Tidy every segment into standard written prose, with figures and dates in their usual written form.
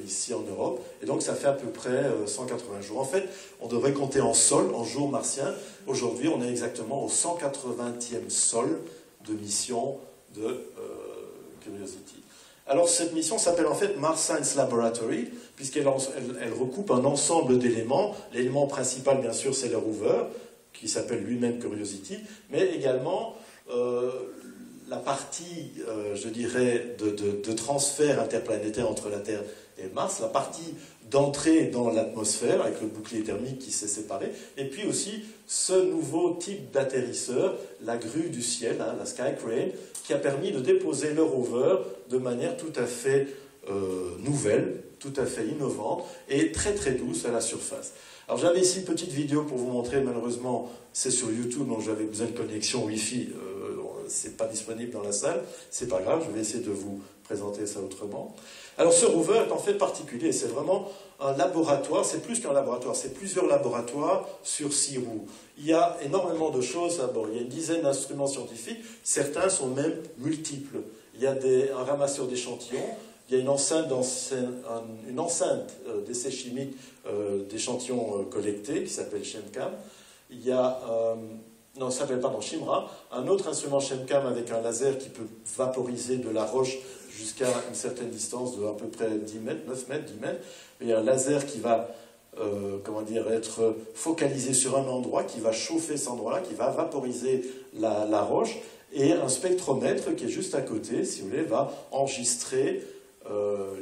ici en Europe, et donc ça fait à peu près 180 jours. En fait, on devrait compter en sol, en jours martiens. Aujourd'hui, on est exactement au 180e sol de mission de Curiosity. Alors cette mission s'appelle en fait Mars Science Laboratory, puisqu'elle recoupe un ensemble d'éléments. L'élément principal, bien sûr, c'est le rover, qui s'appelle lui-même Curiosity, mais également la partie, je dirais, de transfert interplanétaire entre la Terre et Mars, la partie d'entrée dans l'atmosphère, avec le bouclier thermique qui s'est séparé, et puis aussi ce nouveau type d'atterrisseur, la grue du ciel, hein, la Sky Crane, qui a permis de déposer le rover de manière tout à fait nouvelle, tout à fait innovante, et très très douce à la surface. Alors j'avais ici une petite vidéo pour vous montrer, malheureusement c'est sur YouTube, donc j'avais besoin de connexion Wi-Fi, c'est pas disponible dans la salle, c'est pas grave, je vais essayer de vous présenter ça autrement. Alors ce rover est en fait particulier, c'est vraiment un laboratoire, c'est plus qu'un laboratoire, c'est plusieurs laboratoires sur 6 roues. Il y a énormément de choses à bord, il y a une dizaine d'instruments scientifiques, certains sont même multiples. Il y a un ramasseur d'échantillons, il y a une enceinte d'essais chimiques d'échantillons collectés qui s'appelle ChemCam. Il y a, non, ça s'appelle, pardon, Shimra, un autre instrument ChemCam avec un laser qui peut vaporiser de la roche jusqu'à une certaine distance de à peu près 10 mètres, 9 mètres, 10 mètres. Il y a un laser qui va comment dire, être focalisé sur un endroit, qui va chauffer cet endroit-là, qui va vaporiser la roche, et un spectromètre qui est juste à côté, si vous voulez, va enregistrer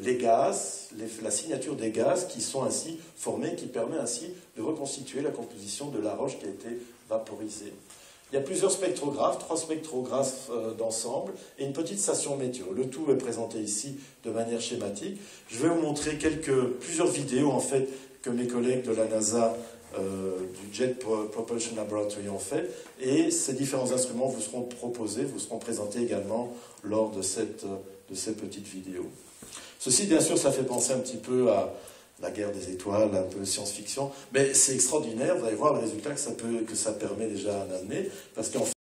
les gaz, la signature des gaz qui sont ainsi formés, qui permet ainsi de reconstituer la composition de la roche qui a été vaporisée. Il y a plusieurs spectrographes, 3 spectrographes d'ensemble et une petite station météo. Le tout est présenté ici de manière schématique. Je vais vous montrer plusieurs vidéos en fait que mes collègues de la NASA du Jet Propulsion Laboratory ont fait, et ces différents instruments vous seront proposés, vous seront présentés également lors de ces petites vidéos. Ceci, bien sûr, ça fait penser un petit peu à la guerre des étoiles, un peu science-fiction, mais c'est extraordinaire, vous allez voir le résultat que ça permet déjà d'amener, parce qu'en